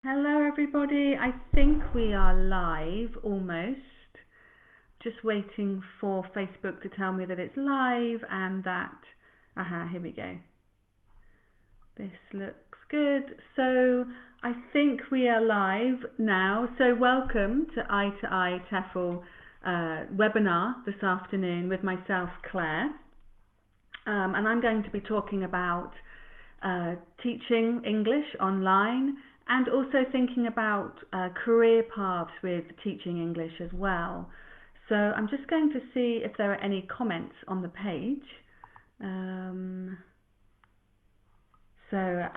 Hello everybody, I think we are live almost. Just waiting for Facebook to tell me that it's live and that, here we go. This looks good. So I think we are live now. So welcome to itoiTEFL webinar this afternoon with myself, Claire. And I'm going to be talking about teaching English online and also thinking about career paths with teaching English as well. So I'm just going to see if there are any comments on the page. So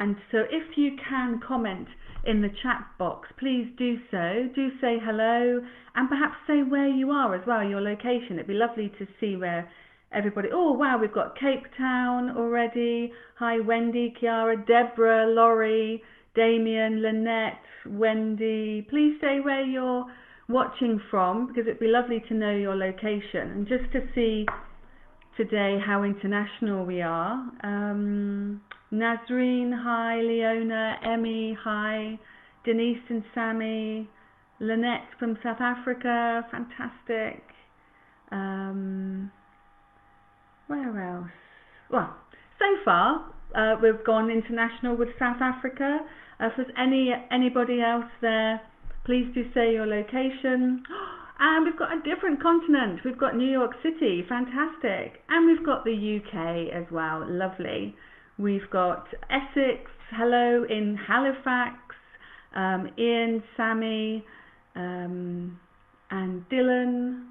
if you can comment in the chat box, please do so. Do say hello and perhaps say where you are as well, your location. It'd be lovely to see where everybody. Oh wow, we've got Cape Town already. Hi Wendy, Kiara, Deborah, Laurie, Damien, Lynette, Wendy. Please say where you're watching from because it'd be lovely to know your location and just to see today how international we are. Nazreen, hi. Leona, Emmy, hi. Denise and Sammy, Lynette from South Africa, fantastic. Where else? Well, so far we've gone international with South Africa. If there's anybody else there, please do say your location. And we've got a different continent. We've got New York City, fantastic. And we've got the UK as well, lovely. We've got Essex, hello, in Halifax, Ian, Sammy, and Dylan,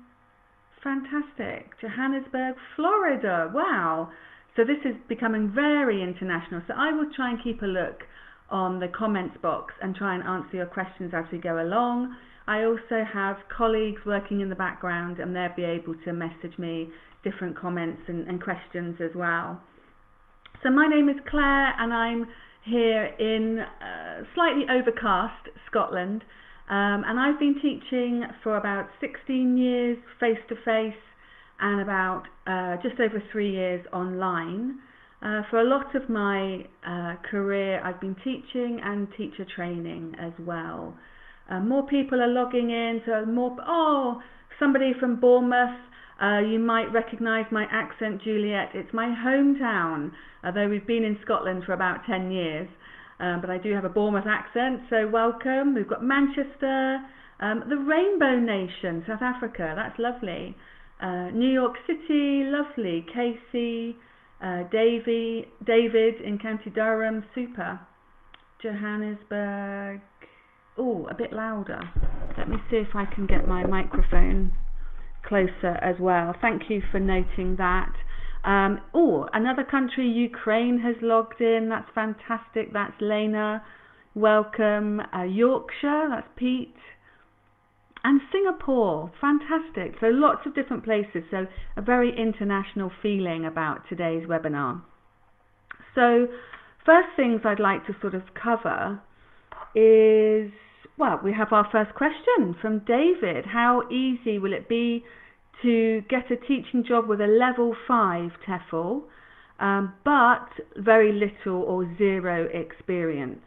fantastic. Johannesburg, Florida, wow. So this is becoming very international. So I will try and keep a look on the comments box and try and answer your questions as we go along. I also have colleagues working in the background and they'll be able to message me different comments and questions as well. So my name is Claire and I'm here in slightly overcast Scotland, and I've been teaching for about 16 years face-to-face and about just over 3 years online. For a lot of my career I've been teaching and teacher training as well. More people are logging in, so somebody from Bournemouth. You might recognise my accent, Juliet. It's my hometown, although we've been in Scotland for about 10 years. But I do have a Bournemouth accent, so welcome. We've got Manchester, the Rainbow Nation, South Africa, that's lovely. New York City, lovely. Casey, David in County Durham, super. Johannesburg, a bit louder. Let me see if I can get my microphone closer as well. Thank you for noting that. Another country, Ukraine, has logged in. That's fantastic. That's Lena. Welcome. Yorkshire, that's Pete. And Singapore, fantastic. So lots of different places. So a very international feeling about today's webinar. So first things I'd like to sort of cover is, well, we have our first question from David. How easy will it be to get a teaching job with a level 5 TEFL, but very little or zero experience?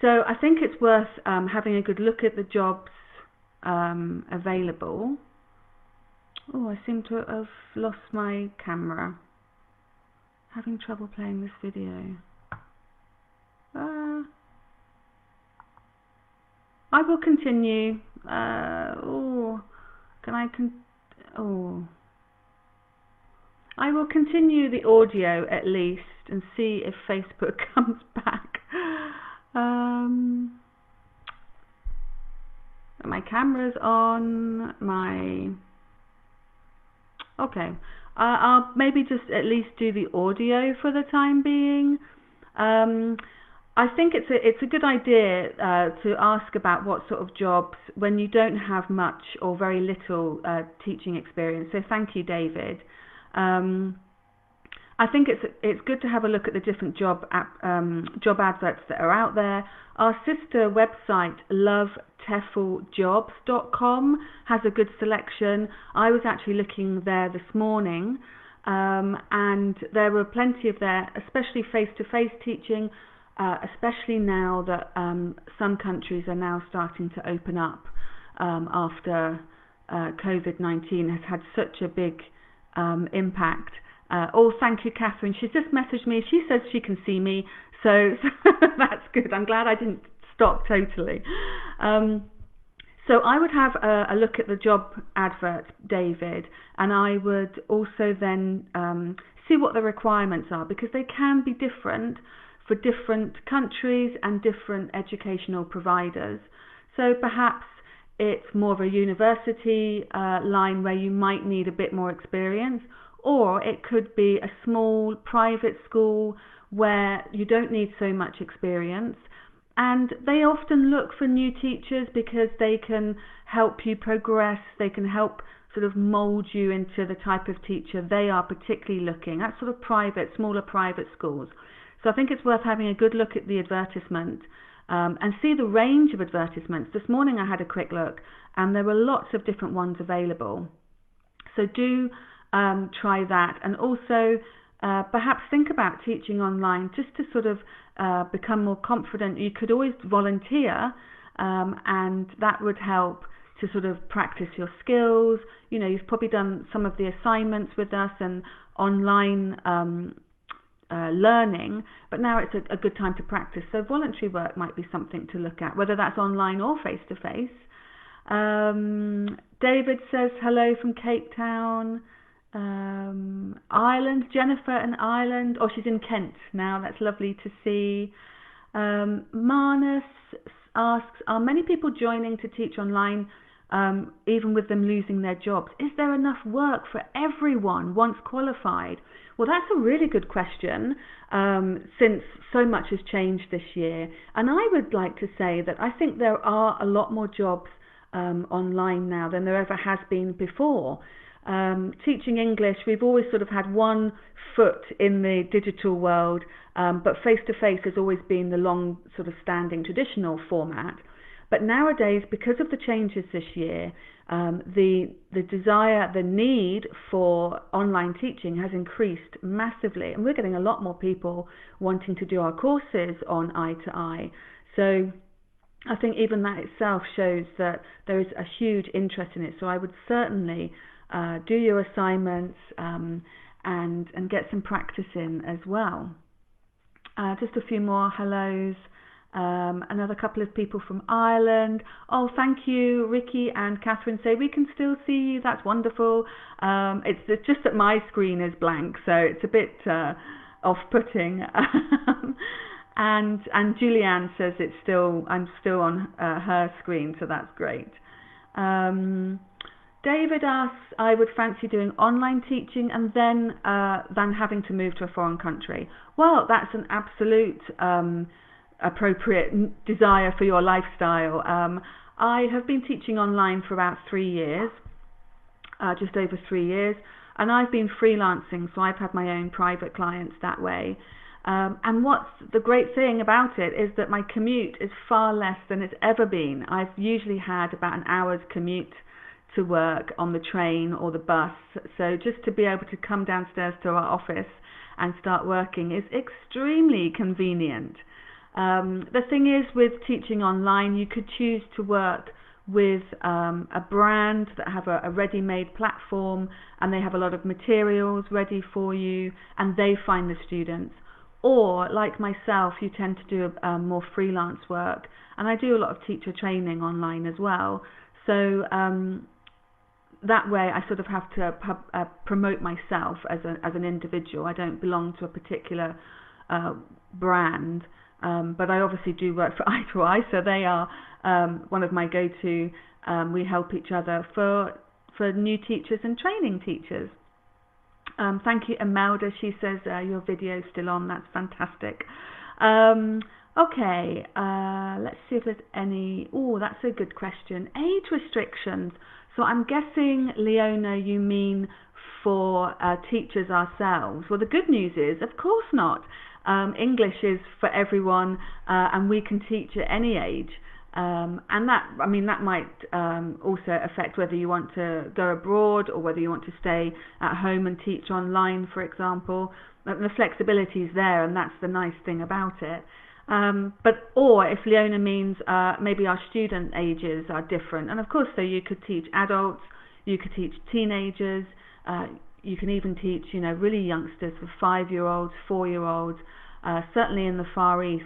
So I think it's worth having a good look at the jobs available. I seem to have lost my camera. Having trouble playing this video. I will continue. I will continue the audio at least and see if Facebook comes back. My camera's on. Okay. I'll maybe just at least do the audio for the time being. I think it's a good idea to ask about what sort of jobs when you don't have much or very little teaching experience. So thank you, David. I think it's good to have a look at the different job adverts that are out there. Our sister website, lovetefljobs.com, has a good selection. I was actually looking there this morning, and there were plenty of there, especially face-to-face teaching. especially now that some countries are now starting to open up after COVID-19 has had such a big impact. Thank you, Catherine. She's just messaged me. She says she can see me, so that's good. I'm glad I didn't stop totally. So I would have a look at the job advert, David, and I would also then see what the requirements are, because they can be different for different countries and different educational providers. So perhaps it's more of a university line where you might need a bit more experience, or it could be a small private school where you don't need so much experience. And they often look for new teachers because they can help you progress, they can help sort of mould you into the type of teacher they are particularly looking at, sort of smaller private schools. So I think it's worth having a good look at the advertisement and see the range of advertisements. This morning I had a quick look and there were lots of different ones available. So do try that, and also perhaps think about teaching online just to sort of become more confident. You could always volunteer and that would help to sort of practice your skills. You know, you've probably done some of the assignments with us and online learning, but now it's a good time to practice. So voluntary work might be something to look at, whether that's online or face-to-face. David says hello from Cape Town. Ireland, Jennifer in Ireland, she's in Kent now, that's lovely to see. Manus asks, are many people joining to teach online even with them losing their jobs? Is there enough work for everyone once qualified? Well, that's a really good question, since so much has changed this year, and I would like to say that I think there are a lot more jobs online now than there ever has been before. Teaching English, we've always sort of had one foot in the digital world, but face-to-face has always been the long sort of standing traditional format. But nowadays, because of the changes this year, the desire, the need for online teaching has increased massively, and we're getting a lot more people wanting to do our courses on itoiTEFL. So I think even that itself shows that there is a huge interest in it. So I would certainly do your assignments and get some practice in as well. Just a few more hellos. Another couple of people from Ireland. Thank you, Ricky and Catherine say we can still see you. That's wonderful. It's just that my screen is blank, so it's a bit off-putting. And Julianne says I'm still on her screen, so that's great. David asks, I would fancy doing online teaching and then than having to move to a foreign country. Well, that's an absolute appropriate desire for your lifestyle. I have been teaching online for about 3 years, just over 3 years, and I've been freelancing, so I've had my own private clients that way. And what's the great thing about it is that my commute is far less than it's ever been. I've usually had about an hour's commute to work on the train or the bus, so just to be able to come downstairs to our office and start working is extremely convenient. The thing is, with teaching online, you could choose to work with a brand that have a ready-made platform, and they have a lot of materials ready for you, and they find the students. Or, like myself, you tend to do more freelance work, and I do a lot of teacher training online as well. So that way I sort of have to promote myself as an individual. I don't belong to a particular brand, but I obviously do work for itoiTEFL, so they are one of my go-to. We help each other for new teachers and training teachers. Thank you, Imelda. She says your video is still on. That's fantastic. Okay, let's see if there's any. That's a good question. Age restrictions. So I'm guessing, Leona, you mean for teachers ourselves. Well, the good news is, of course not. English is for everyone, and we can teach at any age. And that might also affect whether you want to go abroad or whether you want to stay at home and teach online, for example. The flexibility is there, and that's the nice thing about it. Or if Leona means maybe our student ages are different, and of course, so you could teach adults, you could teach teenagers, you can even teach, you know, really youngsters, for 5-year-olds, 4-year-olds. Certainly in the Far East,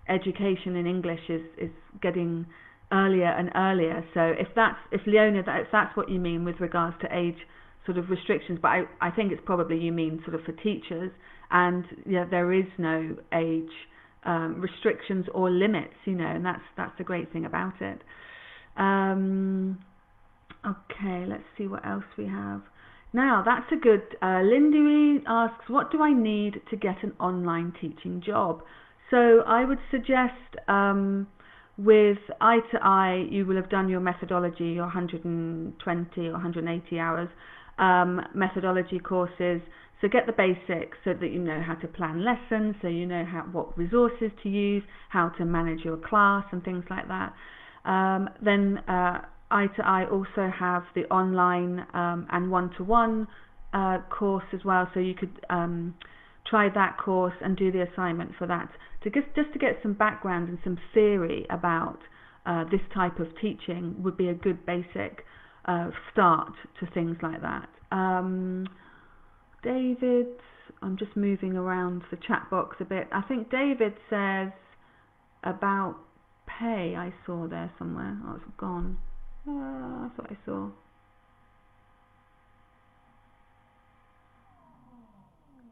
education in English is getting earlier and earlier. So if Leona, if that's what you mean with regards to age sort of restrictions, but I think it's probably you mean sort of for teachers, and yeah, there is no age restrictions or limits, you know, and that's the great thing about it. Okay, let's see what else we have. Now, that's a good, Lindy asks, what do I need to get an online teaching job? So I would suggest with itoI, you will have done your methodology, your 120 or 180 hours methodology courses. So get the basics so that you know how to plan lessons, so you know what resources to use, how to manage your class and things like that. Then itoI also have the online and one-to-one course as well, so you could try that course and do the assignment for that, to just to get some background and some theory about this type of teaching would be a good basic start to things like that. David, I'm just moving around the chat box a bit. I think David says about pay, I saw there somewhere. Oh, it's gone. That's what I saw.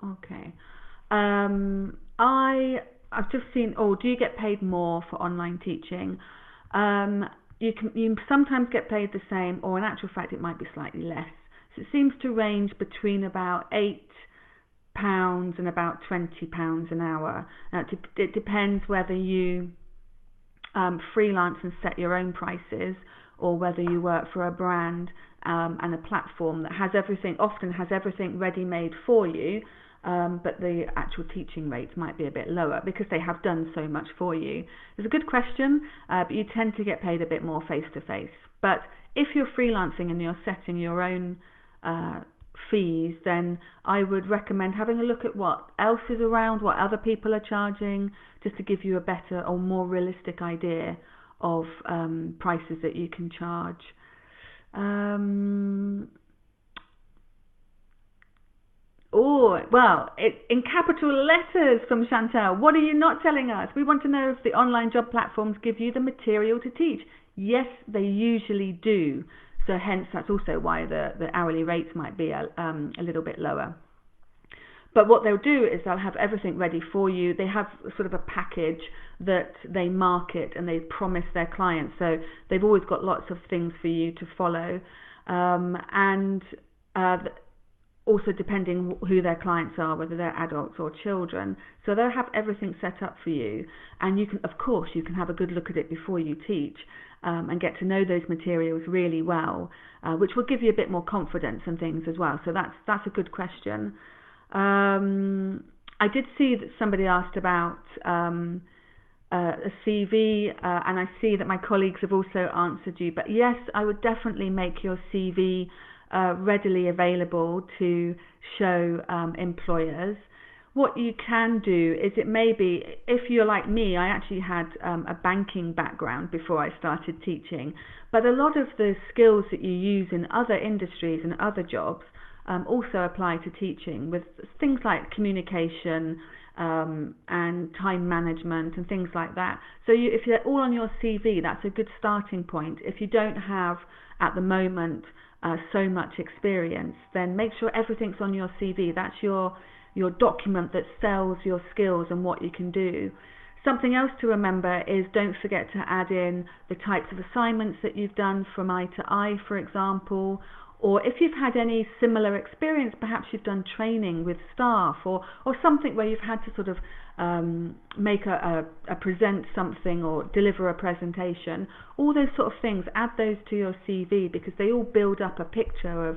Okay. I've just seen. Oh, do you get paid more for online teaching? You sometimes get paid the same, or in actual fact, it might be slightly less. So it seems to range between about £8 and about £20 an hour. It depends whether you freelance and set your own prices, or whether you work for a brand and a platform that often has everything ready-made for you, but the actual teaching rates might be a bit lower because they have done so much for you. It's a good question, but you tend to get paid a bit more face-to-face. But if you're freelancing and you're setting your own fees, then I would recommend having a look at what else is around, what other people are charging, just to give you a better or more realistic idea of prices that you can charge. In capital letters from Chantal, what are you not telling us? We want to know if the online job platforms give you the material to teach. Yes, they usually do. So hence, that's also why the hourly rates might be a little bit lower. But what they'll do is they'll have everything ready for you. They have sort of a package that they market and they promise their clients. So they've always got lots of things for you to follow. Also depending who their clients are, whether they're adults or children. So they'll have everything set up for you. And you can, of course, you can have a good look at it before you teach and get to know those materials really well, which will give you a bit more confidence and things as well. So that's a good question. I did see that somebody asked about a CV, and I see that my colleagues have also answered you. But yes, I would definitely make your CV readily available to show employers. What you can do is, it may be, if you're like me, I actually had a banking background before I started teaching, but a lot of the skills that you use in other industries and other jobs also apply to teaching, with things like communication and time management and things like that. So if you're all on your CV, that's a good starting point. If you don't have at the moment so much experience, then make sure everything's on your CV. That's your document that sells your skills and what you can do. Something else to remember is, don't forget to add in the types of assignments that you've done from itoI, for example, or if you've had any similar experience, perhaps you've done training with staff, or something where you've had to sort of make a present something or deliver a presentation. All those sort of things, add those to your CV, because they all build up a picture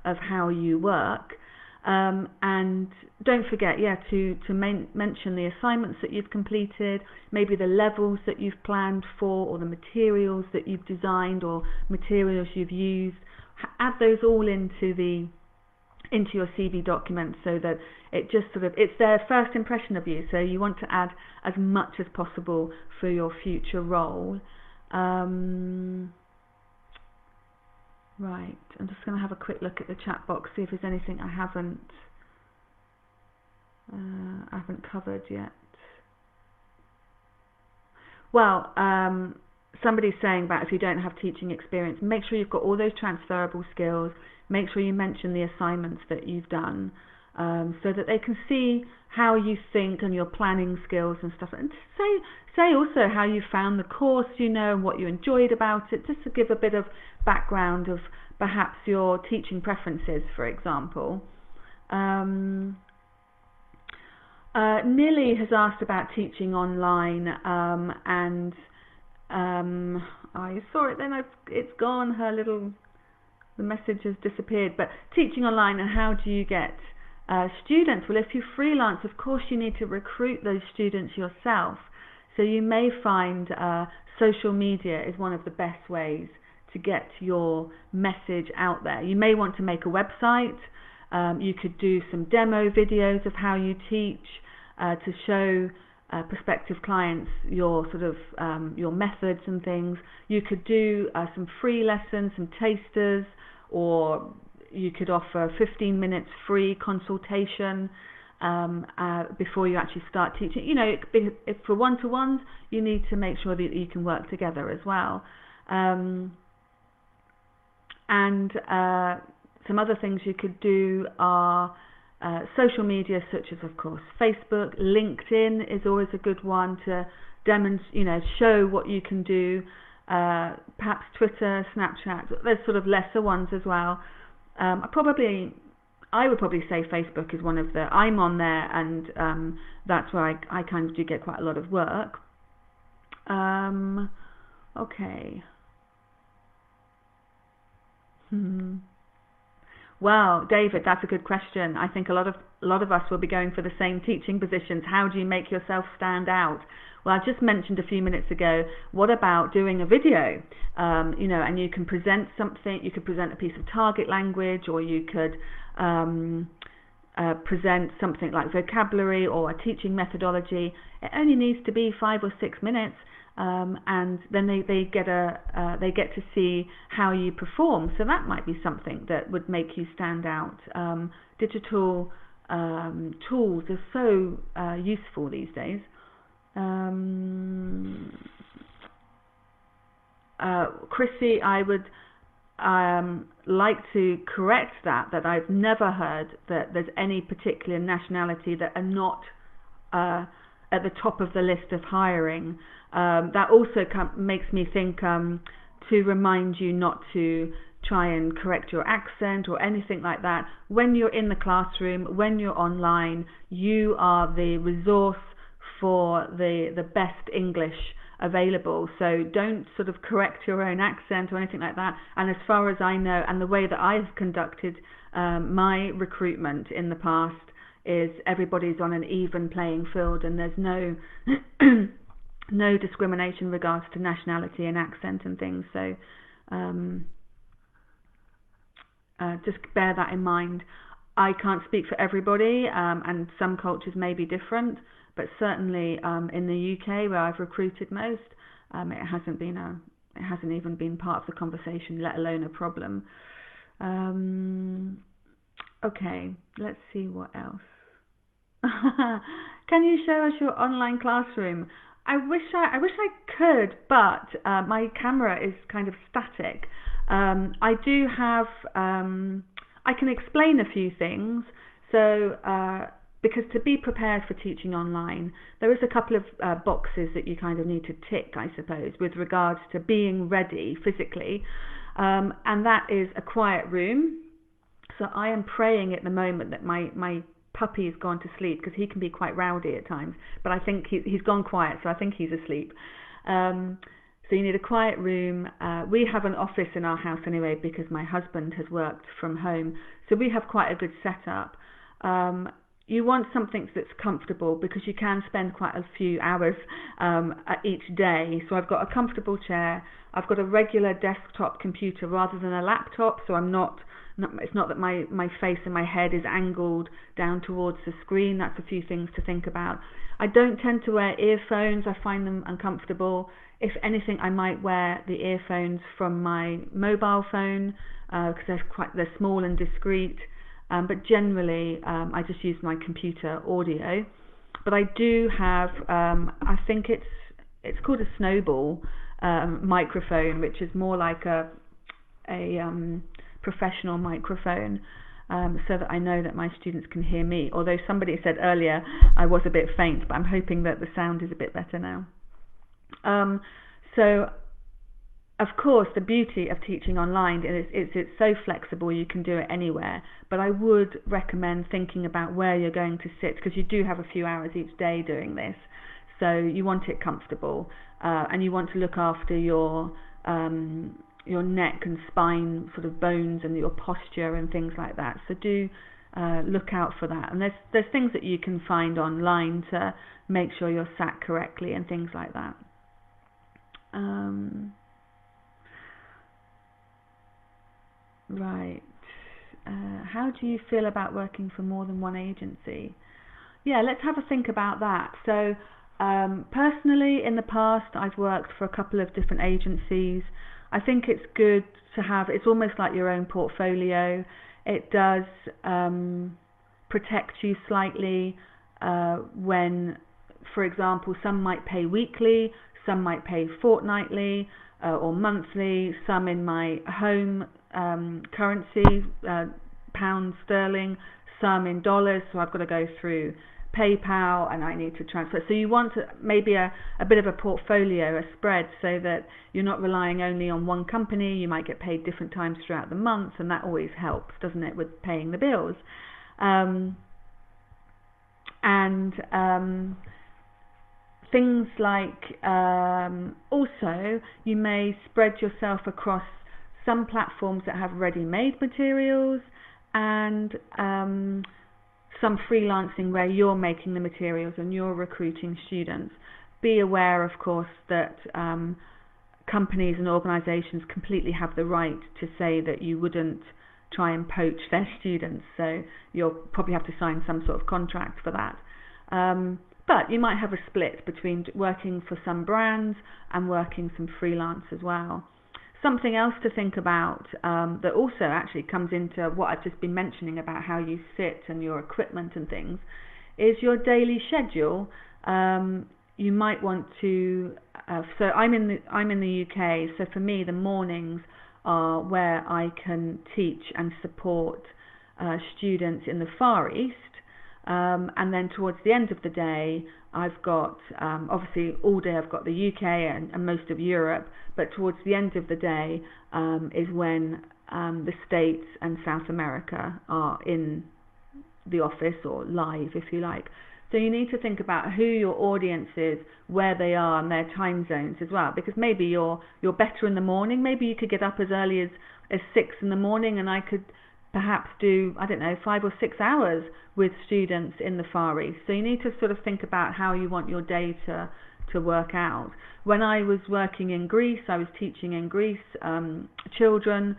of how you work. And don't forget, to mention the assignments that you've completed, maybe the levels that you've planned for, or the materials that you've designed, or materials you've used. Add those all into the into your CV document, so that it just sort of, it's their first impression of you, so you want to add as much as possible for your future role. Right, I'm just going to have a quick look at the chat box, see if there's anything I haven't covered yet. Well, somebody's saying about if you don't have teaching experience, make sure you've got all those transferable skills. Make sure you mention the assignments that you've done, so that they can see how you think and your planning skills and stuff. And say also how you found the course, and what you enjoyed about it, just to give a bit of background of perhaps your teaching preferences, for example. Nilly has asked about teaching online, and I saw it, then it's gone, the message has disappeared. But teaching online, and how do you get students? Well, if you freelance, of course you need to recruit those students yourself. So you may find social media is one of the best ways to get your message out there. You may want to make a website. You could do some demo videos of how you teach to show prospective clients your sort of your methods and things. You could do some free lessons, some tasters, or you could offer 15 minutes free consultation before you actually start teaching. If for one-to-ones, you need to make sure that you can work together as well. And some other things you could do are social media, such as, of course, Facebook. LinkedIn is always a good one to demonstrate, show what you can do. Perhaps Twitter, Snapchat. There's sort of lesser ones as well. I would probably say Facebook is one of the. I'm on there, and that's where I kind of do get quite a lot of work. Okay. Well, David, that's a good question. I think a lot of us will be going for the same teaching positions. How do you make yourself stand out? Well, I just mentioned a few minutes ago, what about doing a video? And you can present something, you could present a piece of target language, or you could present something like vocabulary or a teaching methodology. It only needs to be 5 or 6 minutes. And then they get to see how you perform. So that might be something that would make you stand out. Digital tools are so useful these days. Chrissy, I would like to correct that I've never heard that there's any particular nationality that are not at the top of the list of hiring. That also makes me think to remind you not to try and correct your accent or anything like that. When you're in the classroom, when you're online, you are the resource for the best English available. So don't sort of correct your own accent or anything like that. And as far as I know, and the way that I've conducted my recruitment in the past, is everybody's on an even playing field, and there's no no discrimination in regards to nationality and accent and things. So just bear that in mind. I can't speak for everybody, and some cultures may be different, but certainly in the UK, where I've recruited most, it hasn't even been part of the conversation, let alone a problem. Okay, let's see what else. Can you show us your online classroom? I wish I could, but my camera is kind of static. I do have. I can explain a few things. So, because to be prepared for teaching online, there is a couple of boxes that you kind of need to tick, I suppose, with regards to being ready physically, and that is a quiet room. So I am praying at the moment that my puppy has gone to sleep, because he can be quite rowdy at times, but I think he's gone quiet, so I think he's asleep. So you need a quiet room. We have an office in our house anyway, because my husband has worked from home, so we have quite a good setup. You want something that's comfortable, because you can spend quite a few hours each day. So I've got a comfortable chair, I've got a regular desktop computer rather than a laptop, so I'm not it's not that my face and my head is angled down towards the screen. That's a few things to think about. I don't tend to wear earphones. I find them uncomfortable. If anything, I might wear the earphones from my mobile phone because they're small and discreet. But generally, I just use my computer audio. But I do have, I think it's called a snowball microphone, which is more like a professional microphone, so that I know that my students can hear me. Although somebody said earlier I was a bit faint, but I'm hoping that the sound is a bit better now. So of course the beauty of teaching online is it's so flexible, you can do it anywhere, but I would recommend thinking about where you're going to sit, because you do have a few hours each day doing this, so you want it comfortable, and you want to look after your neck and spine sort of bones and your posture and things like that. So do look out for that. And there's things that you can find online to make sure you're sat correctly and things like that. Right. How do you feel about working for more than one agency? Yeah, let's have a think about that. So personally, in the past, I've worked for a couple of different agencies. I think it's good to have, it's almost like your own portfolio. It does protect you slightly when, for example, some might pay weekly, some might pay fortnightly or monthly, some in my home currency, pound sterling, some in dollars, so I've got to go through PayPal and I need to transfer. So you want maybe a bit of a portfolio, a spread, so that you're not relying only on one company. You might get paid different times throughout the month, and that always helps, doesn't it, with paying the bills. Things like also you may spread yourself across some platforms that have ready-made materials and some freelancing where you're making the materials and you're recruiting students. Be aware, of course, that companies and organisations completely have the right to say that you wouldn't try and poach their students, so you'll probably have to sign some sort of contract for that. But you might have a split between working for some brands and working some freelance as well. Something else to think about that also actually comes into what I've just been mentioning about how you sit and your equipment and things is your daily schedule. You might want to. So I'm in the UK. So for me, the mornings are where I can teach and support students in the Far East. And then towards the end of the day, I've got, obviously all day I've got the UK and most of Europe, but towards the end of the day is when the States and South America are in the office, or live if you like. So you need to think about who your audience is, where they are, and their time zones as well, because maybe you're better in the morning. Maybe you could get up as early as 6 in the morning, and I could perhaps do, I don't know, 5 or 6 hours with students in the Far East. So you need to sort of think about how you want your day to work out. When I was working in Greece, I was teaching in Greece, children,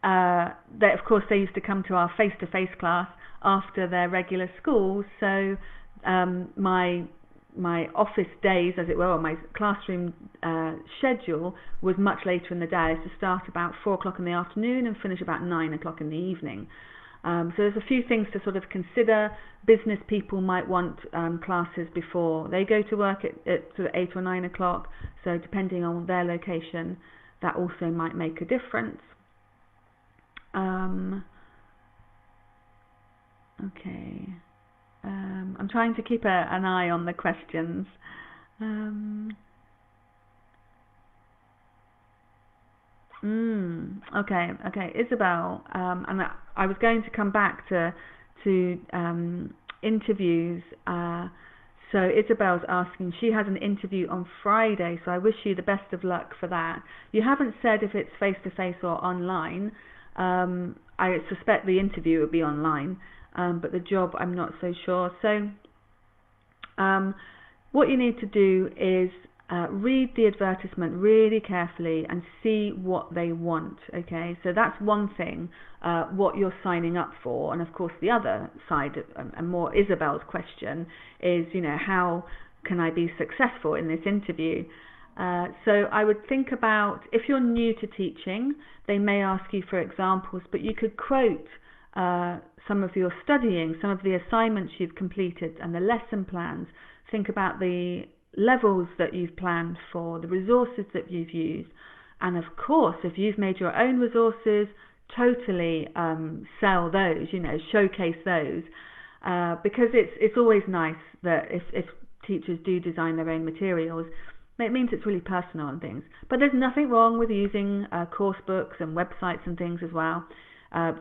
they, of course, they used to come to our face-to-face class after their regular school. So my office days, as it were, or my classroom schedule was much later in the day. I used to start about 4 o'clock in the afternoon and finish about 9 o'clock in the evening. So there's a few things to sort of consider. Business people might want classes before they go to work at sort of 8 or 9 o'clock. So depending on their location, that also might make a difference. Okay. I'm trying to keep an eye on the questions. Okay, Isabel, and I was going to come back to interviews. So Isabel's asking, she has an interview on Friday, so I wish you the best of luck for that. You haven't said if it's face-to-face or online. I suspect the interview will be online, but the job I'm not so sure. So what you need to do is read the advertisement really carefully and see what they want. Okay, so that's one thing, what you're signing up for. And of course the other side, and more Isabel's question, is, you know, how can I be successful in this interview? So I would think about, if you're new to teaching, they may ask you for examples, but you could quote some of your studying, some of the assignments you've completed and the lesson plans. Think about the levels that you've planned for, the resources that you've used, and of course if you've made your own resources, totally sell those, you know, showcase those, because it's always nice that if teachers do design their own materials, it means it's really personal and things. But there's nothing wrong with using course books and websites and things as well.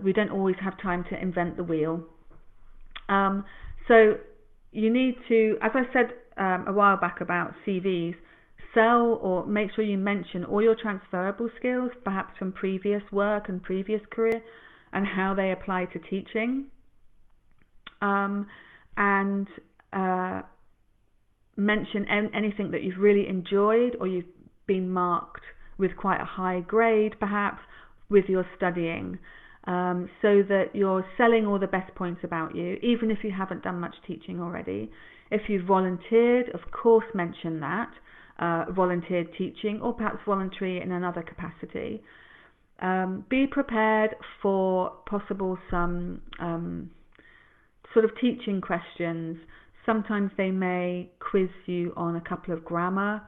We don't always have time to invent the wheel. So you need to, as I said a while back about CVs, sell or make sure you mention all your transferable skills, perhaps from previous work and previous career, and how they apply to teaching. And mention anything that you've really enjoyed, or you've been marked with quite a high grade perhaps with your studying, so that you're selling all the best points about you, even if you haven't done much teaching already. If you've volunteered, of course mention that, volunteered teaching, or perhaps voluntary in another capacity. Be prepared for possible some sort of teaching questions. Sometimes they may quiz you on a couple of grammar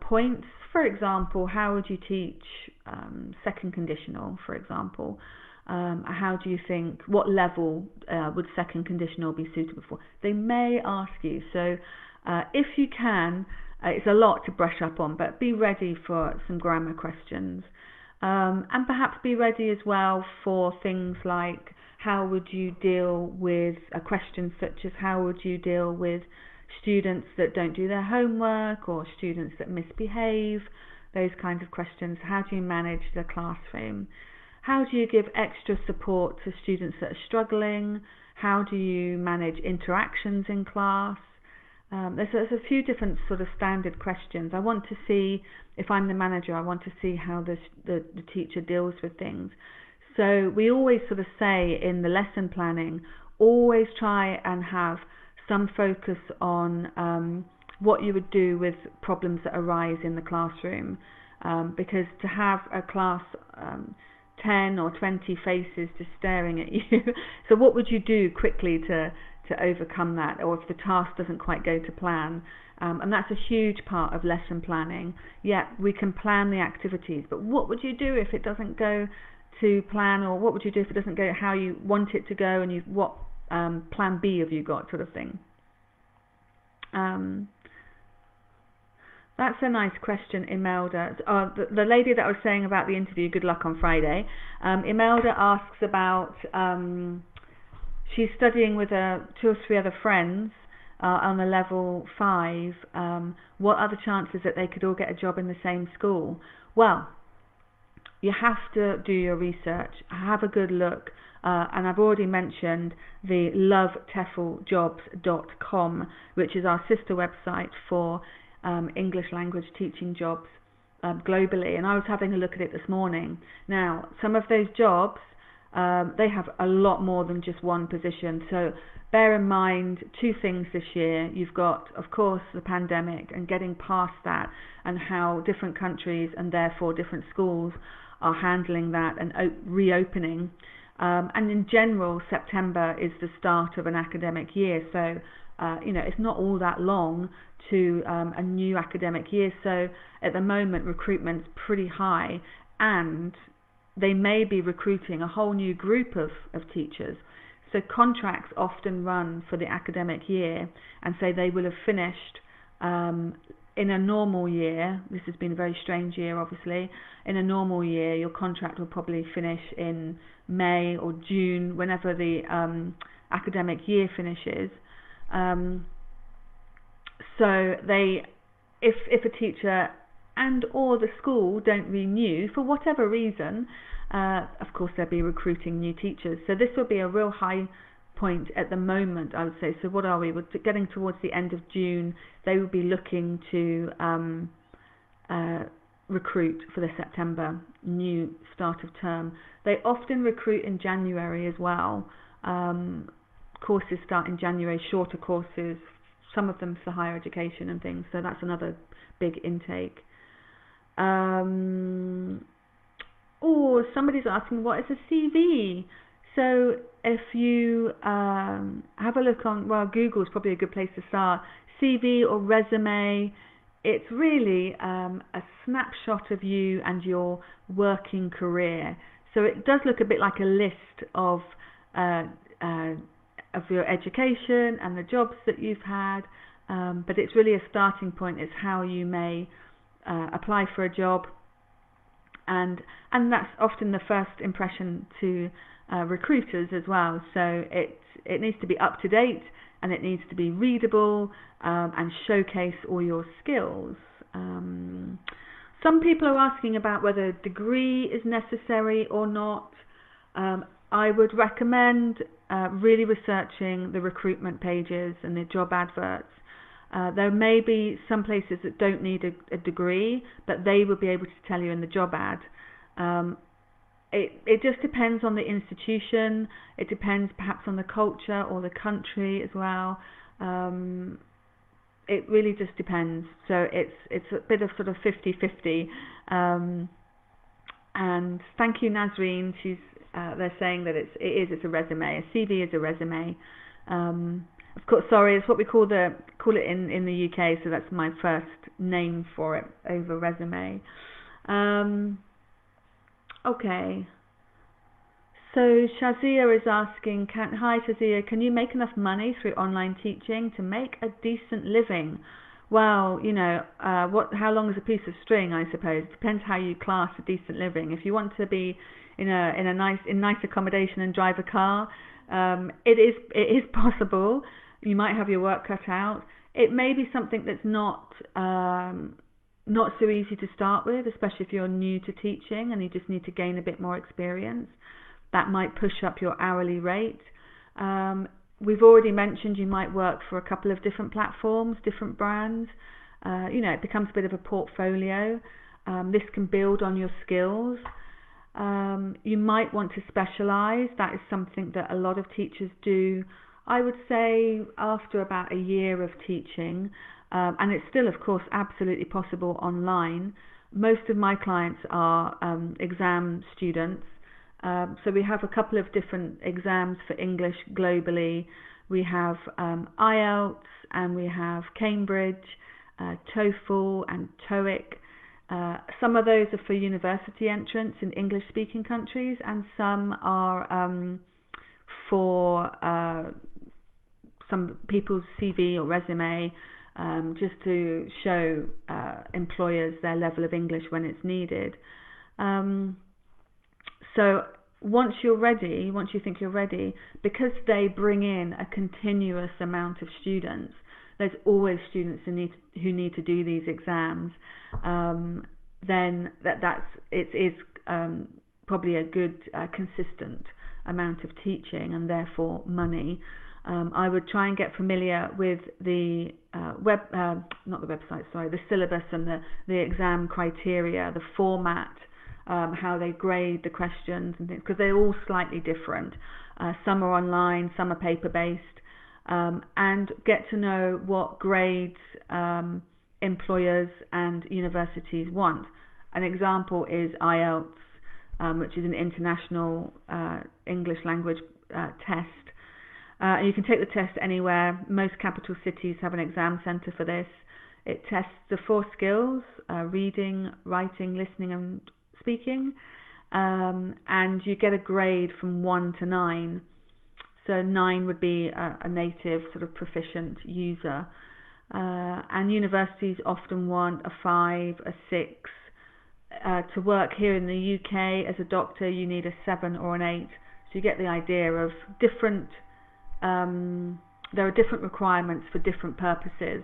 points. For example, how would you teach second conditional, for example? How do you think, what level would second conditional be suitable for? They may ask you. So if you can, it's a lot to brush up on, but be ready for some grammar questions. And perhaps be ready as well for things like, how would you deal with a question such as, how would you deal with students that don't do their homework, or students that misbehave? Those kinds of questions. How do you manage the classroom? How do you give extra support to students that are struggling? How do you manage interactions in class? There's a few different sort of standard questions. I want to see, if I'm the manager, I want to see how the teacher deals with things. So we always sort of say in the lesson planning, always try and have some focus on what you would do with problems that arise in the classroom, because to have a class 10 or 20 faces just staring at you, so what would you do quickly to overcome that, or if the task doesn't quite go to plan? And that's a huge part of lesson planning. Yeah, we can plan the activities, but what would you do if it doesn't go to plan, or what would you do if it doesn't go how you want it to go, and what plan B have you got, sort of thing. That's a nice question, Imelda. The lady that I was saying about the interview, good luck on Friday. Imelda asks about, she's studying with 2 or 3 other friends on a level 5. What are the chances that they could all get a job in the same school? Well, you have to do your research, have a good look, and I've already mentioned the lovetefljobs.com, which is our sister website for English language teaching jobs globally, and I was having a look at it this morning. Now, some of those jobs, they have a lot more than just one position, so bear in mind 2 things this year. You've got, of course, the pandemic and getting past that, and how different countries and therefore different schools are handling that and reopening. And in general, September is the start of an academic year, so you know, it's not all that long to a new academic year. So at the moment, recruitment's pretty high, and they may be recruiting a whole new group of teachers. So contracts often run for the academic year, and say they will have finished in a normal year. This has been a very strange year, obviously. In a normal year, your contract will probably finish in May or June, whenever the academic year finishes. So if a teacher and or the school don't renew for whatever reason, of course they'll be recruiting new teachers. So this will be a real high point at the moment, I would say. So what are we? We're getting towards the end of June. They will be looking to recruit for the September new start of term. They often recruit in January as well. Courses start in January, shorter courses, some of them for higher education and things, so that's another big intake. Somebody's asking, what is a CV? So if you have a look on, well, Google is probably a good place to start. CV or resume, it's really a snapshot of you and your working career. So it does look a bit like a list of your education and the jobs that you've had, but it's really a starting point. It's how you may apply for a job, and that's often the first impression to recruiters as well. So it needs to be up to date, and it needs to be readable, and showcase all your skills. Some people are asking about whether a degree is necessary or not. I would recommend really researching the recruitment pages and the job adverts. There may be some places that don't need a degree, but they will be able to tell you in the job ad. It just depends on the institution. It depends perhaps on the culture or the country as well. It really just depends. So it's a bit of sort of 50-50. And thank you, Nazreen. They're saying that it's a resume. A CV is a resume. Of course, sorry, it's what we call it in the UK. So that's my first name for it over resume. Okay. So Shazia is asking, hi Shazia, can you make enough money through online teaching to make a decent living? Well, how long is a piece of string, I suppose. Depends how you class a decent living. If you want to be in nice accommodation and drive a car, it is possible. You might have your work cut out. It may be something that's not so easy to start with, especially if you're new to teaching and you just need to gain a bit more experience. That might push up your hourly rate. We've already mentioned you might work for a couple of different platforms, different brands. It becomes a bit of a portfolio. This can build on your skills. You might want to specialize. That is something that a lot of teachers do, I would say, after about a year of teaching. And it's still, of course, absolutely possible online. Most of my clients are exam students. So we have a couple of different exams for English globally. We have Ielts, and we have Cambridge, TOEFL and TOEIC. Some of those are for university entrance in English-speaking countries, and some are for some people's CV or resume, just to show employers their level of English when it's needed. So once you're ready, once you think you're ready, because they bring in a continuous amount of students, there's always students who need to do these exams, then it is probably a good consistent amount of teaching and therefore money. I would try and get familiar with the the syllabus and the exam criteria, the format, how they grade the questions and things, because they're all slightly different. Some are online, some are paper-based, and get to know what grades employers and universities want. An example is Ielts, which is an international English language test. You can take the test anywhere. Most capital cities have an exam centre for this. It tests the 4 skills: reading, writing, listening and speaking, and you get a grade from 1 to 9. So 9 would be a native sort of proficient user, and universities often want a 5, a 6. To work here in the UK as a doctor, you need a 7 or an 8. So you get the idea of different. There are different requirements for different purposes,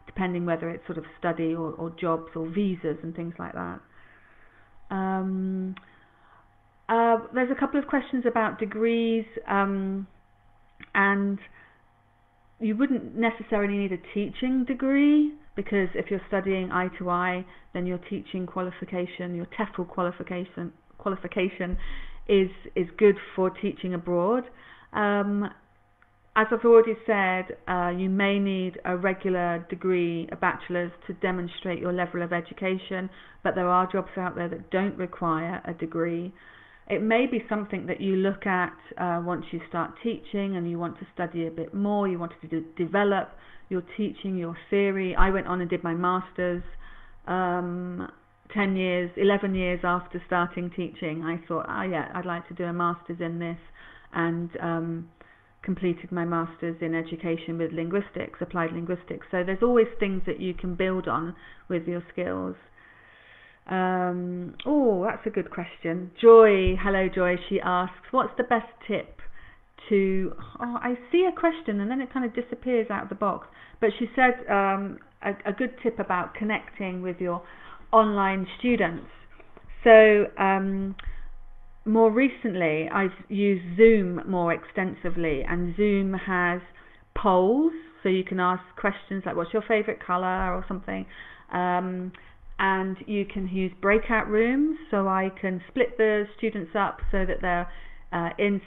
depending whether it's sort of study or jobs or visas and things like that. There's a couple of questions about degrees. And you wouldn't necessarily need a teaching degree, because if you're studying I2I, then your teaching qualification, your TEFL qualification is good for teaching abroad. As I've already said, you may need a regular degree, a bachelor's, to demonstrate your level of education, but there are jobs out there that don't require a degree. It may be something that you look at once you start teaching and you want to study a bit more, you want to develop your teaching, your theory. I went on and did my master's 11 years after starting teaching. I thought, I'd like to do a master's in this, and completed my master's in education with linguistics, applied linguistics. So there's always things that you can build on with your skills. That's a good question. Joy, hello Joy, she asks, what's the best tip to, I see a question and then it kind of disappears out of the box, but she said a good tip about connecting with your online students. So more recently I've used Zoom more extensively, and Zoom has polls, so you can ask questions like what's your favorite color or something, and you can use breakout rooms, so I can split the students up so that they're in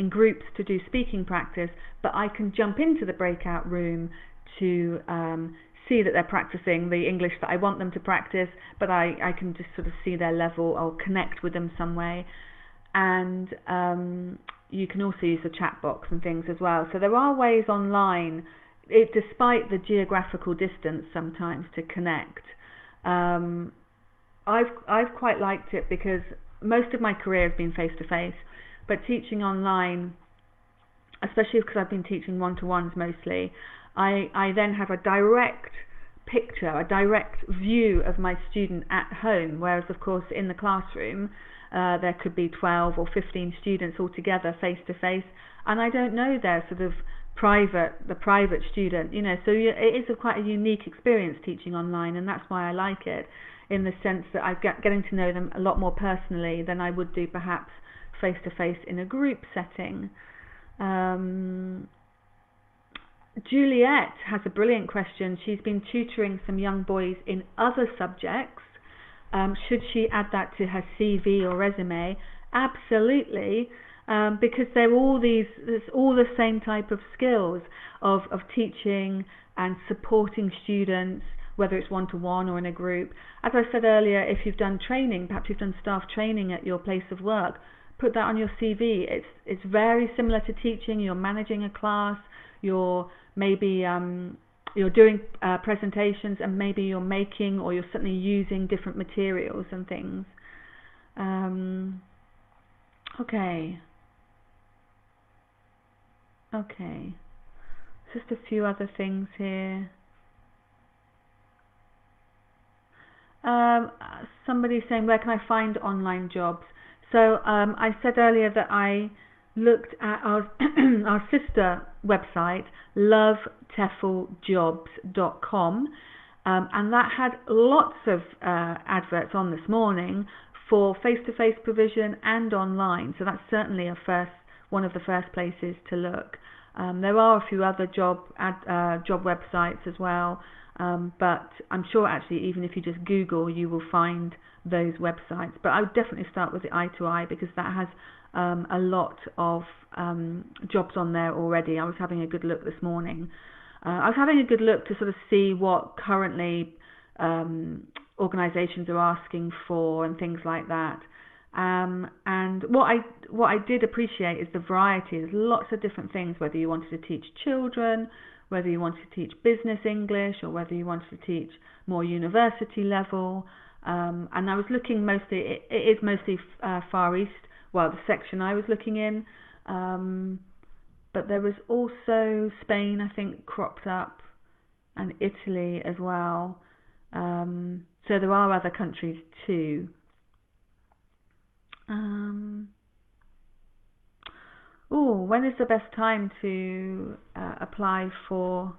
groups to do speaking practice, but I can jump into the breakout room to see that they're practicing the English that I want them to practice, but I can just sort of see their level or connect with them some way. And you can also use the chat box and things as well. So there are ways online, despite the geographical distance sometimes, to connect. I've quite liked it because most of my career has been face-to-face, but teaching online, especially because I've been teaching one-to-ones mostly, I then have a direct picture, a direct view of my student at home, whereas of course in the classroom there could be 12 or 15 students all together face-to-face, and I don't know their sort of the private student, so it is quite a unique experience teaching online, and that's why I like it, in the sense that I'm getting to know them a lot more personally than I would do perhaps face-to-face in a group setting. Juliet has a brilliant question. She's been tutoring some young boys in other subjects. Should she add that to her CV or resume? Absolutely. Because it's all the same type of skills of teaching and supporting students, whether it's one-to-one or in a group. As I said earlier, if you've done training, perhaps you've done staff training at your place of work, put that on your CV. It's very similar to teaching. You're managing a class, you're doing presentations, and maybe you're making or you're certainly using different materials and things. Okay, just a few other things here. Somebody's saying, where can I find online jobs? So I said earlier that I looked at our our sister website, lovetefljobs.com, and that had lots of adverts on this morning for face-to-face provision and online, so that's certainly one of the first places to look. There are a few other job websites as well, but I'm sure actually even if you just Google, you will find those websites. But I would definitely start with the I2I, because that has a lot of jobs on there already. I was having a good look this morning. I was having a good look to sort of see what currently organisations are asking for and things like that. And what I did appreciate is the variety. There's lots of different things, whether you wanted to teach children, whether you wanted to teach business English, or whether you wanted to teach more university level. And I was looking mostly, it is mostly Far East, the section I was looking in. But there was also Spain, I think, cropped up, and Italy as well. So there are other countries too. When is the best time to apply for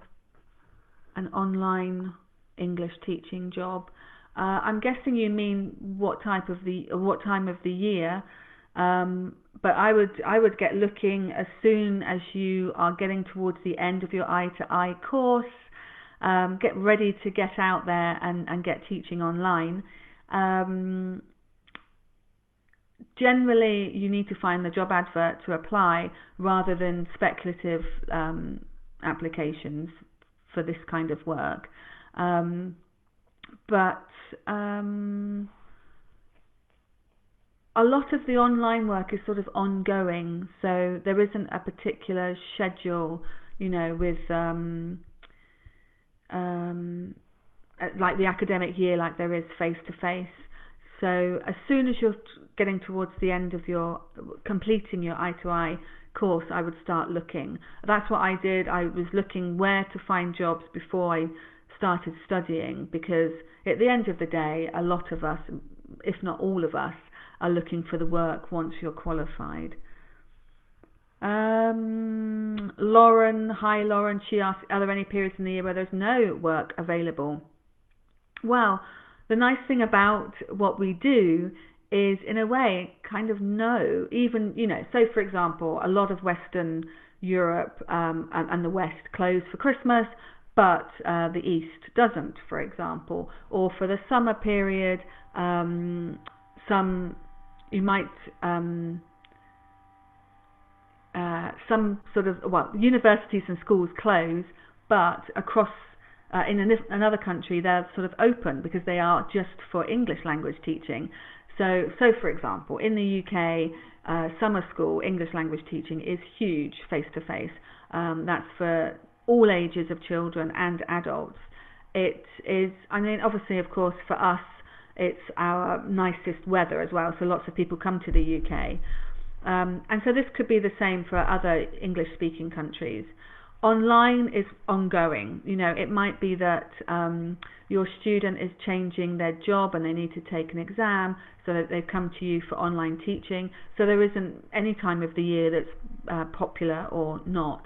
an online English teaching job? I'm guessing you mean what time of the year, But I would get looking as soon as you are getting towards the end of your itoI course. Get ready to get out there and get teaching online. Generally, you need to find the job advert to apply rather than speculative applications for this kind of work. But a lot of the online work is sort of ongoing, so there isn't a particular schedule, with like the academic year, like there is face to face. So as soon as you're getting towards the end of completing your itoI course, I would start looking. That's what I did. I was looking where to find jobs before I started studying, because at the end of the day, a lot of us, if not all of us, are looking for the work once you're qualified. Lauren, hi Lauren, she asked, are there any periods in the year where there's no work available? Well, the nice thing about what we do is, in a way, kind of know, even, so for example, a lot of Western Europe and the West close for Christmas, but the East doesn't, for example. Or for the summer period, universities and schools close, but across in another country they're sort of open because they are just for English language teaching. So for example, in the UK, summer school English language teaching is huge, face to face. That's for all ages of children and adults. It is, obviously, of course, for us, it's our nicest weather as well, so lots of people come to the UK. And so this could be the same for other English-speaking countries. Online is ongoing. It might be that your student is changing their job and they need to take an exam, so that they've come to you for online teaching. So there isn't any time of the year that's popular or not.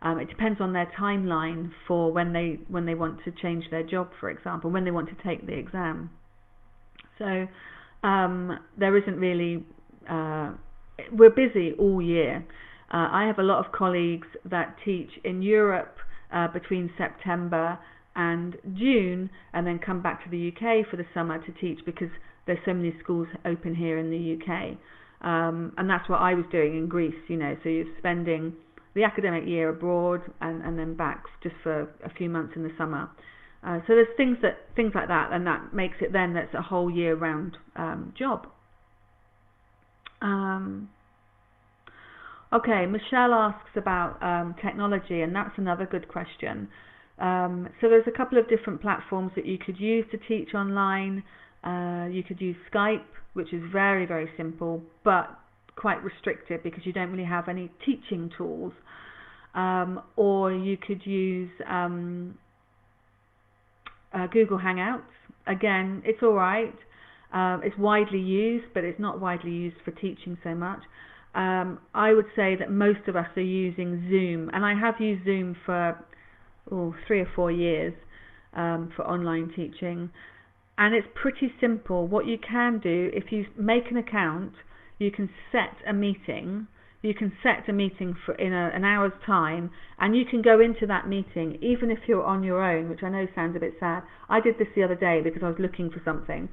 It depends on their timeline for when they want to change their job, for example, when they want to take the exam. So there isn't really, we're busy all year. I have a lot of colleagues that teach in Europe between September and June, and then come back to the UK for the summer to teach, because there's so many schools open here in the UK. And that's what I was doing in Greece, so you're spending the academic year abroad and then back just for a few months in the summer. So there's things like that, and that makes it then that's a whole year round job. Okay, Michelle asks about technology, and that's another good question. So there's a couple of different platforms that you could use to teach online. You could use Skype, which is very, very simple, but quite restricted because you don't really have any teaching tools. Or you could use Google Hangouts. Again, it's all right. It's widely used, but it's not widely used for teaching so much. I would say that most of us are using Zoom, and I have used Zoom for 3 or 4 years for online teaching, and it's pretty simple. What you can do, if you make an account, you can set a meeting. You can set a meeting for in an hour's time, and you can go into that meeting even if you're on your own, which I know sounds a bit sad. I did this the other day because I was looking for something.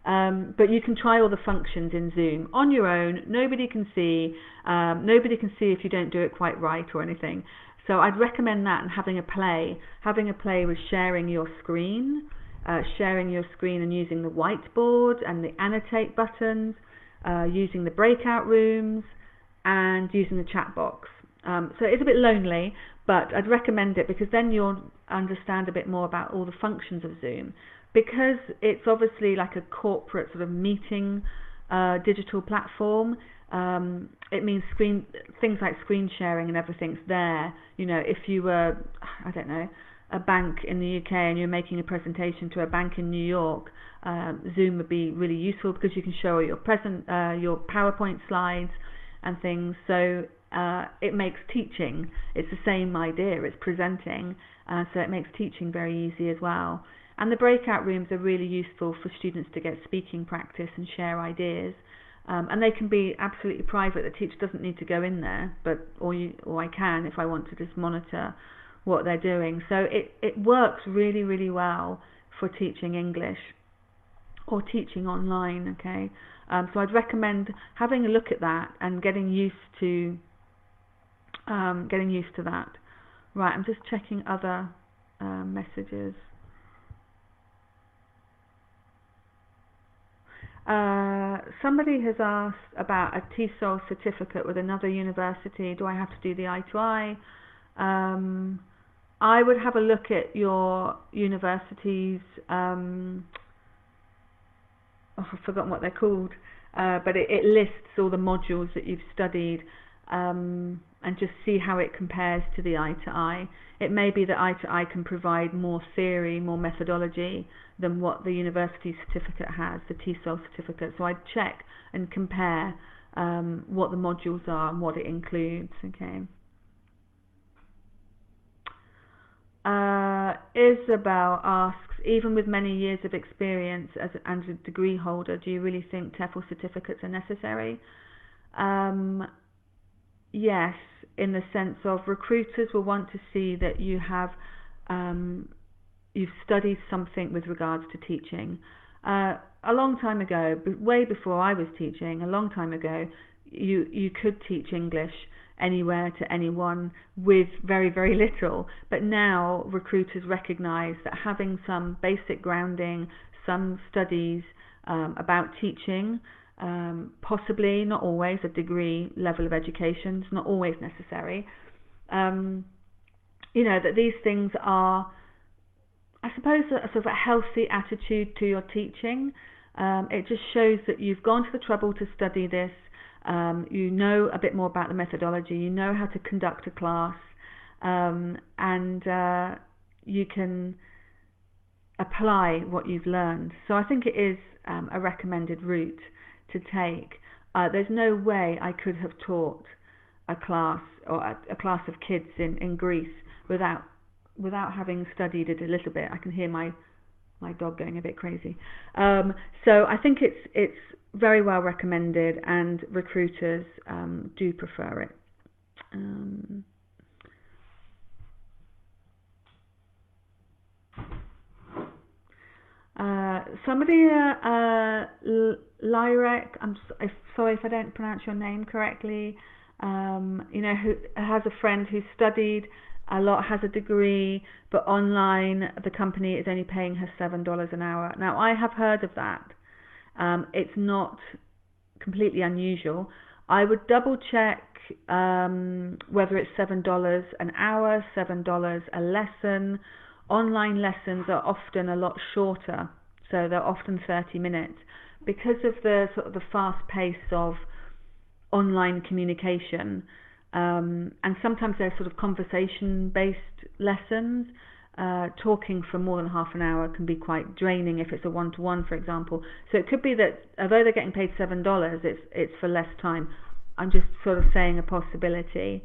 But you can try all the functions in Zoom on your own. Nobody can see. Nobody can see if you don't do it quite right or anything. So I'd recommend that, and having a play with sharing your screen and using the whiteboard and the annotate buttons, using the breakout rooms, and using the chat box. So it's a bit lonely, but I'd recommend it because then you'll understand a bit more about all the functions of Zoom. Because it's obviously like a corporate sort of meeting digital platform, it means things like screen sharing and everything's there. If you were, I don't know, a bank in the UK and you're making a presentation to a bank in New York, Zoom would be really useful because you can show your PowerPoint slides and things. So it makes teaching, it's the same idea, it's presenting, so it makes teaching very easy as well. And the breakout rooms are really useful for students to get speaking practice and share ideas. and they can be absolutely private. The teacher doesn't need to go in there, or I can if I want to just monitor what they're doing. So it works really, really well for teaching English or teaching online. Okay, so I'd recommend having a look at that and getting used to that. Right, I'm just checking other messages. Somebody has asked about a TEFL certificate with another university. Do I have to do the I2I? I would have a look at your university's, I've forgotten what they're called, but it lists all the modules that you've studied, and just see how it compares to the I2I. It may be that I2I can provide more theory, more methodology than what the university certificate has, the TEFL certificate. So I'd check and compare what the modules are and what it includes. Okay. Isabel asks, even with many years of experience and a degree holder, do you really think TEFL certificates are necessary? Yes, in the sense of recruiters will want to see that you have you've studied something with regards to teaching. A long time ago, way before I was teaching, a long time ago, you could teach English anywhere to anyone with very, very little. But now recruiters recognise that having some basic grounding, some studies about teaching, possibly, not always, a degree level of education is not always necessary. That these things are, I suppose, a sort of a healthy attitude to your teaching. It just shows that you've gone to the trouble to study this. You know a bit more about the methodology. You know how to conduct a class, and you can apply what you've learned. So I think it is a recommended route to take. There's no way I could have taught a class or a class of kids in Greece without having studied it a little bit. I can hear my dog going a bit crazy. So I think it's very well recommended, and recruiters do prefer it. Somebody, Lyrek, I'm sorry if I don't pronounce your name correctly, who has a friend who studied a lot, has a degree, but online the company is only paying her $7 an hour. Now, I have heard of that. It's not completely unusual. I would double check whether it's $7 an hour, $7 a lesson. Online lessons are often a lot shorter, so they're often 30 minutes. Because of the sort of the fast pace of online communication, and sometimes they're sort of conversation-based lessons. Talking for more than half an hour can be quite draining if it's a one-to-one, for example. So it could be that although they're getting paid $7, it's for less time. I'm just sort of saying a possibility.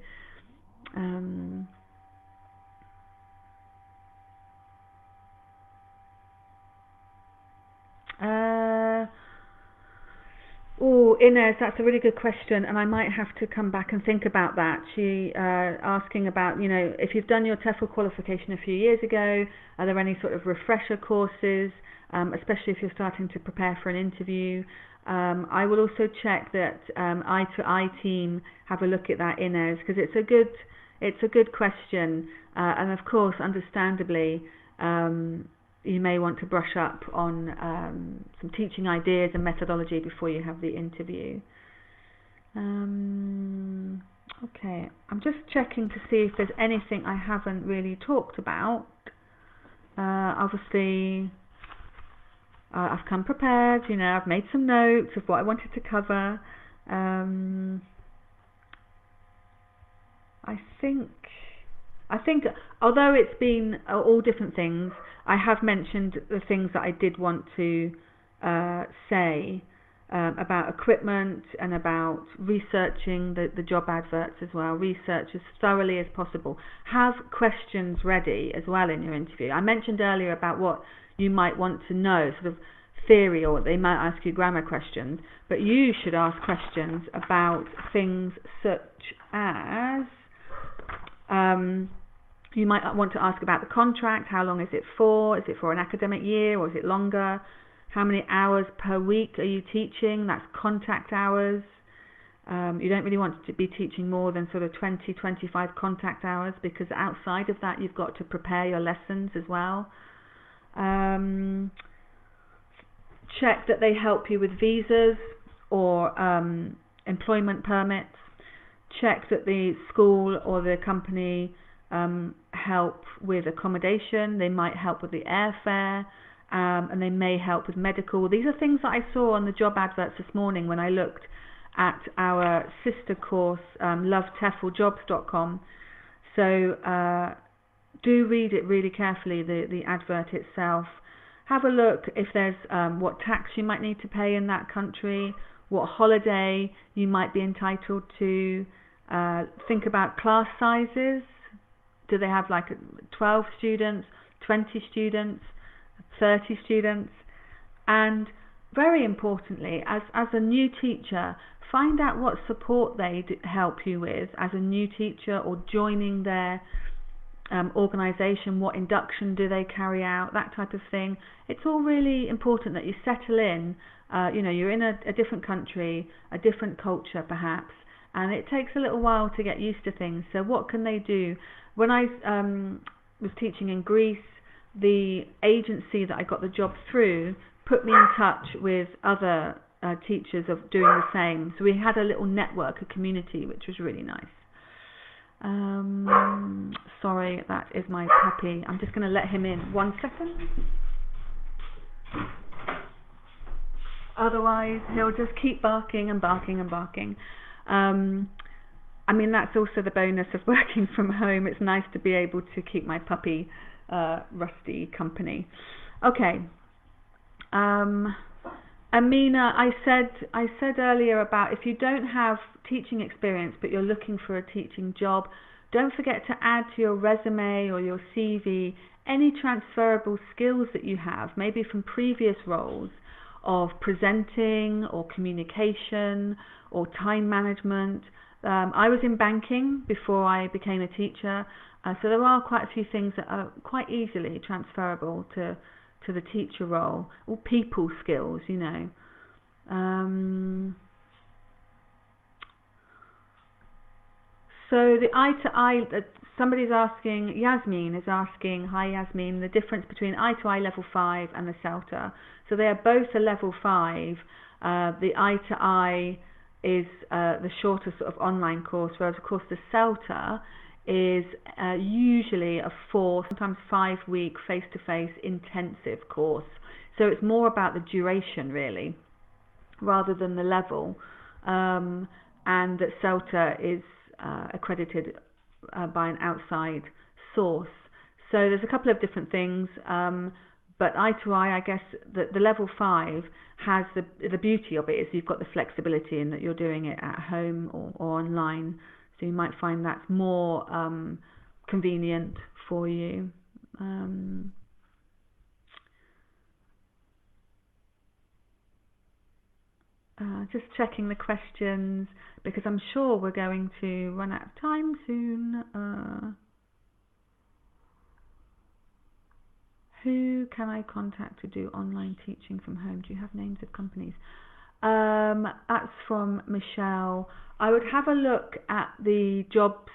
Inez, that's a really good question, and I might have to come back and think about that. She asking about, if you've done your TEFL qualification a few years ago, are there any sort of refresher courses, especially if you're starting to prepare for an interview? I will also check that I2I team have a look at that, Inez, because it's a good question, and of course, understandably, you may want to brush up on some teaching ideas and methodology before you have the interview. Okay, I'm just checking to see if there's anything I haven't really talked about. Obviously, I've come prepared, I've made some notes of what I wanted to cover. I think although it's been all different things, I have mentioned the things that I did want to say about equipment and about researching the job adverts as well. Research as thoroughly as possible. Have questions ready as well in your interview. I mentioned earlier about what you might want to know, sort of theory, or they might ask you grammar questions, but you should ask questions about things such as you might want to ask about the contract. How long is it for? Is it for an academic year or is it longer? How many hours per week are you teaching? That's contact hours. You don't really want to be teaching more than sort of 20, 25 contact hours, because outside of that you've got to prepare your lessons as well. Check that they help you with visas or employment permits. Check that the school or the company help with accommodation. They might help with the airfare, and they may help with medical. These are things that I saw on the job adverts this morning when I looked at our sister course, lovetefljobs.com. So do read it really carefully, the advert itself. Have a look if there's what tax you might need to pay in that country, what holiday you might be entitled to. Think about class sizes. Do they have like 12 students, 20 students, 30 students? And very importantly, as a new teacher, find out what support they help you with as a new teacher or joining their organisation. What induction do they carry out? That type of thing. It's all really important that you settle in. You're in a different country, a different culture perhaps, and it takes a little while to get used to things. So what can they do? When I was teaching in Greece, the agency that I got the job through put me in touch with other teachers of doing the same. So we had a little network, a community, which was really nice. Sorry, that is my puppy. I'm just going to let him in 1 second. Otherwise, he'll just keep barking and barking and barking. I mean, that's also the bonus of working from home. It's nice to be able to keep my puppy Rusty company. Okay. Amina, I said earlier about if you don't have teaching experience but you're looking for a teaching job, don't forget to add to your resume or your CV any transferable skills that you have, maybe from previous roles of presenting or communication or time management. I was in banking before I became a teacher, so there are quite a few things that are quite easily transferable to the teacher role, or people skills, So the I-to-I, somebody's asking, Yasmin is asking, hi Yasmin, the difference between I-to-I level 5 and the CELTA. So they are both a level 5. The I-to-I is the shorter sort of online course, whereas of course the CELTA is usually a 4, sometimes 5-week face-to-face intensive course. So it's more about the duration really, rather than the level. And that CELTA is accredited by an outside source. So there's a couple of different things, but I-to-I, I guess the level 5 has the beauty of it is you've got the flexibility in that you're doing it at home or online. So you might find that's more convenient for you. Just checking the questions because I'm sure we're going to run out of time soon. Who can I contact to do online teaching from home? Do you have names of companies? That's from Michelle. I would have a look at the jobs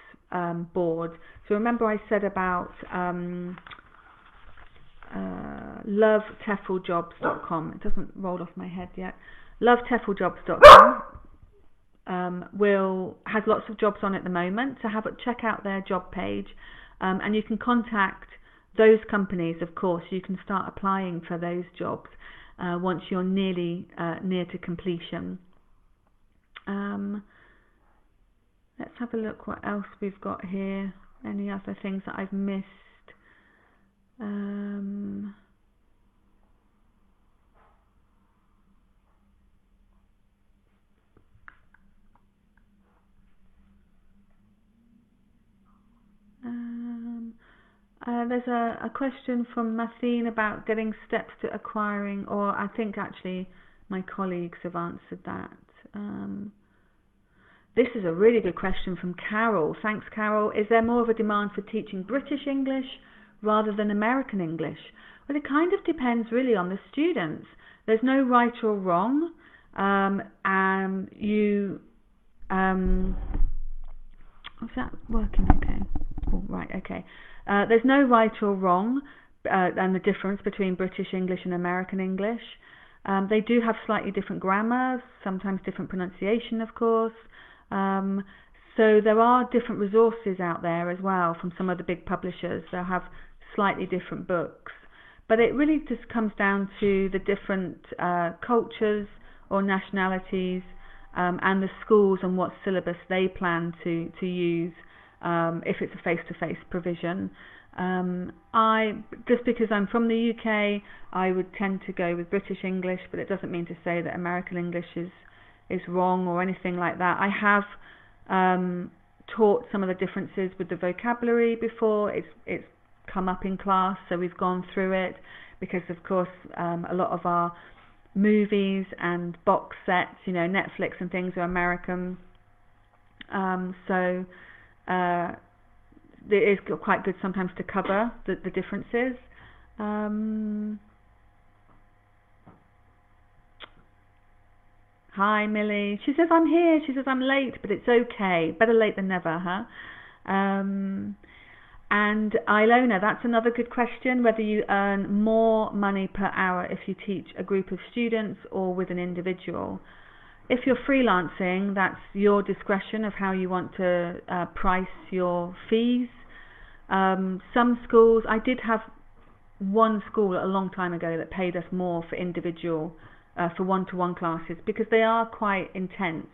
board. So remember I said about lovetefljobs.com. It doesn't roll off my head yet. lovetefljobs.com has lots of jobs on at the moment. So check out their job page, and you can contact those companies. Of course, you can start applying for those jobs once you're nearly near to completion. Let's have a look what else we've got here. Any other things that I've missed? There's a question from Mathine about getting steps to acquiring, or I think actually my colleagues have answered that. This is a really good question from Carol. Thanks, Carol. Is there more of a demand for teaching British English rather than American English? Well, it kind of depends really on the students. There's no right or wrong. Is that working okay? Oh, right, okay. There's no right or wrong and the difference between British English and American English. They do have slightly different grammar, sometimes different pronunciation, of course. So there are different resources out there as well from some of the big publishers. They'll have slightly different books. But it really just comes down to the different cultures or nationalities and the schools and what syllabus they plan to use if it's a face-to-face provision. Just because I'm from the UK, I would tend to go with British English, but it doesn't mean to say that American English is wrong or anything like that. I have taught some of the differences with the vocabulary before. It's come up in class, so we've gone through it because, of course, a lot of our movies and box sets, Netflix and things are American. So it is quite good sometimes to cover the differences. Hi, Millie. She says, I'm here. She says, I'm late, but it's okay. Better late than never, huh? And Ilona, that's another good question, whether you earn more money per hour if you teach a group of students or with an individual. If you're freelancing, that's your discretion of how you want to price your fees. Some schools, I did have one school a long time ago that paid us more for individual, for one-to-one classes, because they are quite intense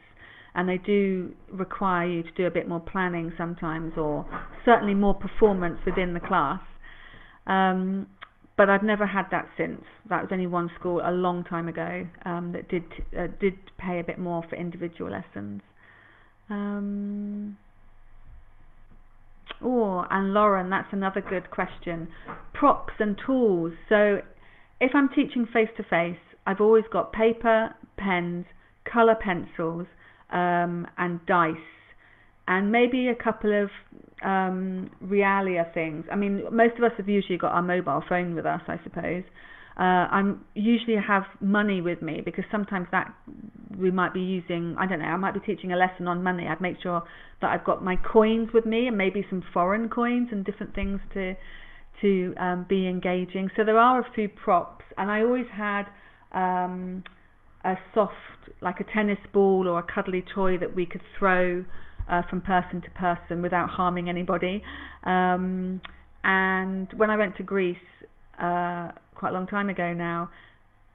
and they do require you to do a bit more planning sometimes, or certainly more performance within the class. But I've never had that since. That was only one school a long time ago that did pay a bit more for individual lessons. And Lauren, that's another good question. Props and tools. So if I'm teaching face-to-face, I've always got paper, pens, colour pencils, and dice, and maybe a couple of realia things. I mean, most of us have usually got our mobile phone with us, I suppose. I usually have money with me because sometimes that we might be using, I don't know, I might be teaching a lesson on money. I'd make sure that I've got my coins with me and maybe some foreign coins and different things to be engaging. So there are a few props, and I always had a soft, like a tennis ball or a cuddly toy that we could throw from person to person without harming anybody. And when I went to Greece quite a long time ago now,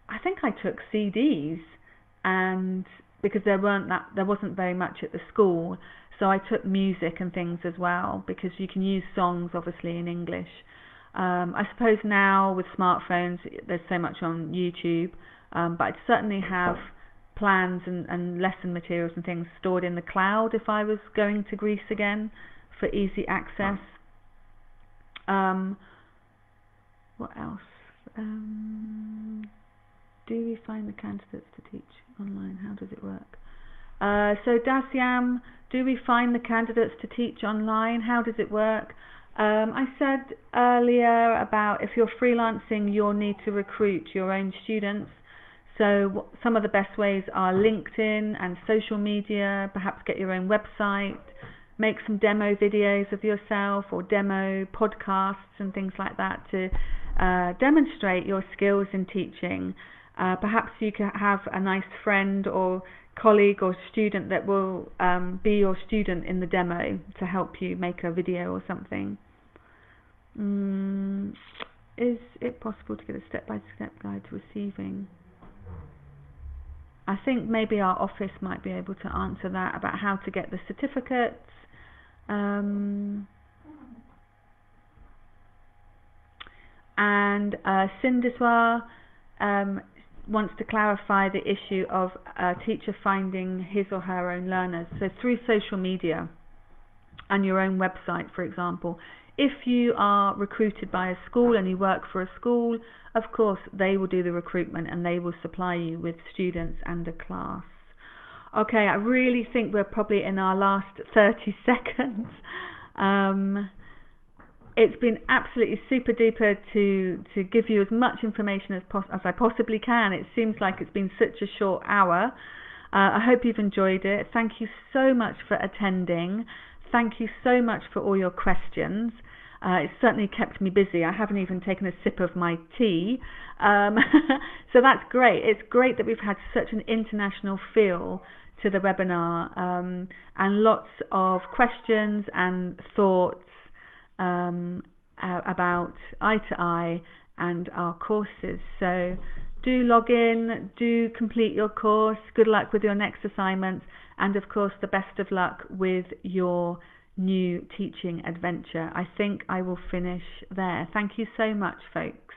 I think I took CDs, and because there wasn't very much at the school, so I took music and things as well, because you can use songs obviously in English. I suppose now with smartphones there's so much on YouTube, but I'd certainly have plans and lesson materials and things stored in the cloud if I was going to Greece again for easy access. What else? Do we find the candidates to teach online? How does it work? So Dasyam, do we find the candidates to teach online? How does it work? I said earlier about if you're freelancing, you'll need to recruit your own students. So some of the best ways are LinkedIn and social media. Perhaps get your own website, make some demo videos of yourself or demo podcasts and things like that to demonstrate your skills in teaching. Perhaps you can have a nice friend or colleague or student that will be your student in the demo to help you make a video or something. Is it possible to get a step-by-step guide to receiving? I think maybe our office might be able to answer that, about how to get the certificates. And Sindiswa wants to clarify the issue of a teacher finding his or her own learners. So through social media and your own website, for example, if you are recruited by a school and you work for a school, of course they will do the recruitment and they will supply you with students and a class. Okay, I really think we're probably in our last 30 seconds. It's been absolutely super duper to give you as much information as I possibly can. It seems like it's been such a short hour. I hope you've enjoyed it. Thank you so much for attending. Thank you so much for all your questions. It's certainly kept me busy. I haven't even taken a sip of my tea. So that's great. It's great that we've had such an international feel to the webinar, and lots of questions and thoughts about itoI and our courses. So do log in, do complete your course. Good luck with your next assignments, and of course the best of luck with your new teaching adventure. I think I will finish there. Thank you so much, folks.